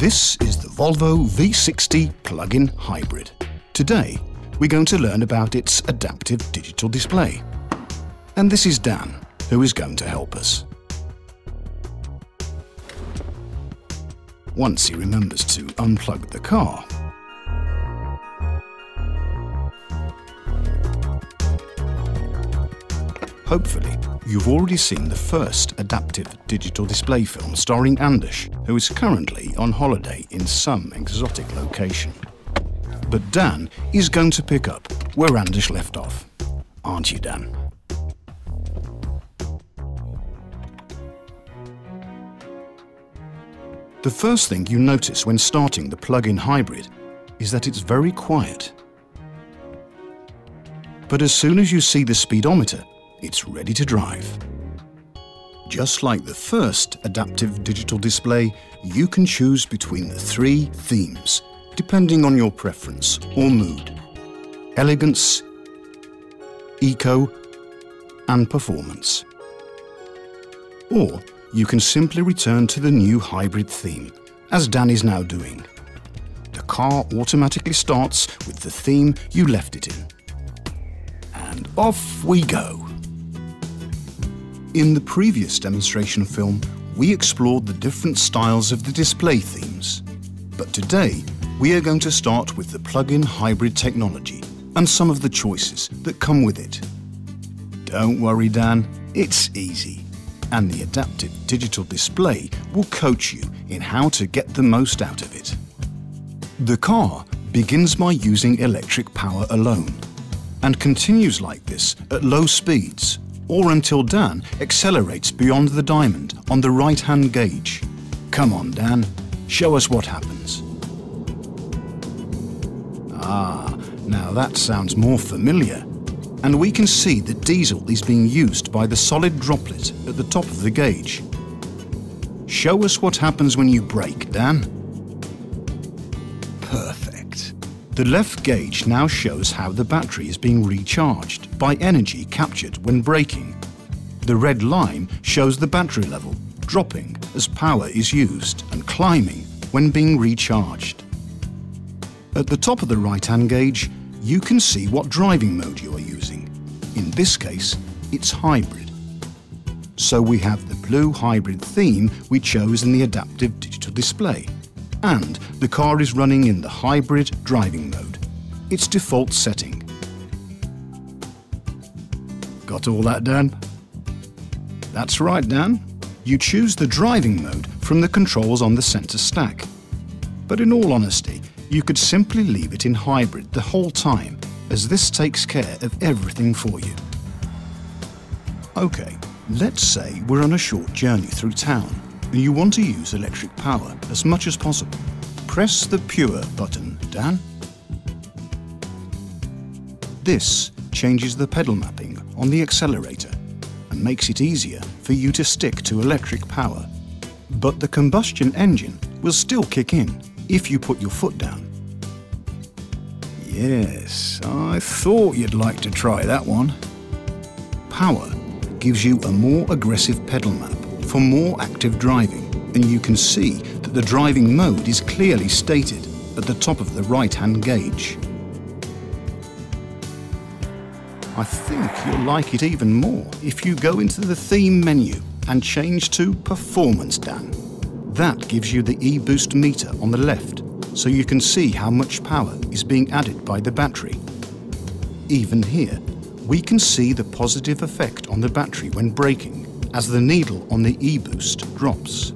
This is the Volvo V60 plug-in hybrid. Today, we're going to learn about its adaptive digital display. And this is Dan, who is going to help us. Once he remembers to unplug the car, hopefully, you've already seen the first adaptive digital display film starring Anders, who is currently on holiday in some exotic location. But Dan is going to pick up where Anders left off. Aren't you, Dan? The first thing you notice when starting the plug-in hybrid is that it's very quiet. But as soon as you see the speedometer, it's ready to drive. Just like the first adaptive digital display, you can choose between the three themes, depending on your preference or mood: elegance, eco, and performance. Or you can simply return to the new hybrid theme, as Dan is now doing. The car automatically starts with the theme you left it in. And off we go. In the previous demonstration film, we explored the different styles of the display themes. But today, we are going to start with the plug-in hybrid technology and some of the choices that come with it. Don't worry, Dan, it's easy. And the adaptive digital display will coach you in how to get the most out of it. The car begins by using electric power alone and continues like this at low speeds, or until Dan accelerates beyond the diamond on the right-hand gauge. Come on, Dan, show us what happens. Ah, now that sounds more familiar. And we can see the diesel is being used by the solid droplet at the top of the gauge. Show us what happens when you brake, Dan. Perfect. The left gauge now shows how the battery is being recharged by energy captured when braking. The red line shows the battery level, dropping as power is used and climbing when being recharged. At the top of the right-hand gauge, you can see what driving mode you are using. In this case, it's hybrid. So we have the blue hybrid theme we chose in the adaptive digital display. And the car is running in the hybrid driving mode, its default setting. Got all that, Dan? That's right, Dan. You choose the driving mode from the controls on the center stack. But in all honesty, you could simply leave it in hybrid the whole time, as this takes care of everything for you. Okay, let's say we're on a short journey through town and you want to use electric power as much as possible. Press the Pure button, Dan. This changes the pedal mapping on the accelerator and makes it easier for you to stick to electric power. But the combustion engine will still kick in if you put your foot down. Yes, I thought you'd like to try that one. Power gives you a more aggressive pedal map for more active driving, and you can see that the driving mode is clearly stated at the top of the right-hand gauge. I think you'll like it even more if you go into the theme menu and change to Performance, Dan. That gives you the e-boost meter on the left, so you can see how much power is being added by the battery. Even here, we can see the positive effect on the battery when braking, as the needle on the e-boost drops.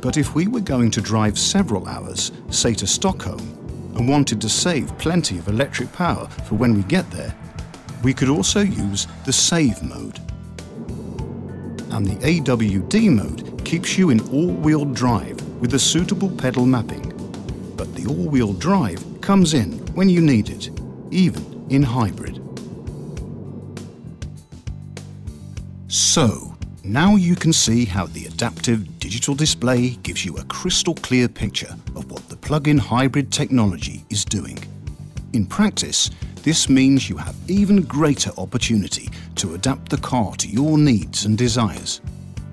But if we were going to drive several hours, say to Stockholm, and wanted to save plenty of electric power for when we get there, we could also use the Save mode. And the AWD mode keeps you in all-wheel drive with a suitable pedal mapping. But the all-wheel drive comes in when you need it, even in hybrid. So, now you can see how the adaptive digital display gives you a crystal clear picture of what the plug-in hybrid technology is doing. In practice, this means you have even greater opportunity to adapt the car to your needs and desires,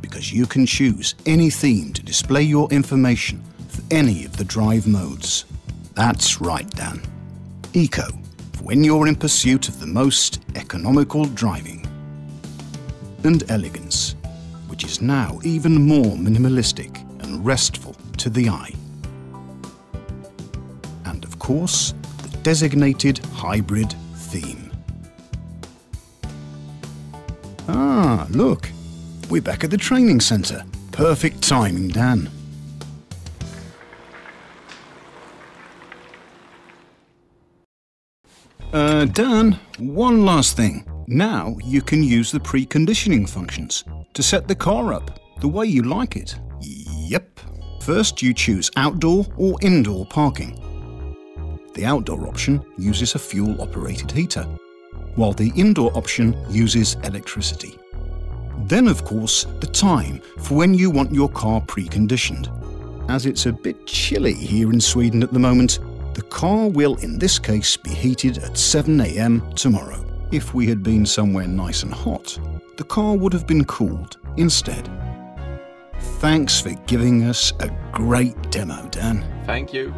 because you can choose any theme to display your information for any of the drive modes. That's right, Dan. Eco, for when you're in pursuit of the most economical driving. And elegance, which is now even more minimalistic and restful to the eye. And of course, the designated hybrid theme. Ah, look, we're back at the training centre. Perfect timing, Dan. Dan, one last thing. Now you can use the preconditioning functions to set the car up the way you like it. Yep. First you choose outdoor or indoor parking. The outdoor option uses a fuel-operated heater, while the indoor option uses electricity. Then, of course, the time for when you want your car preconditioned. As it's a bit chilly here in Sweden at the moment, the car will in this case be heated at 7 AM tomorrow. If we had been somewhere nice and hot, the car would have been cooled instead. Thanks for giving us a great demo, Dan. Thank you.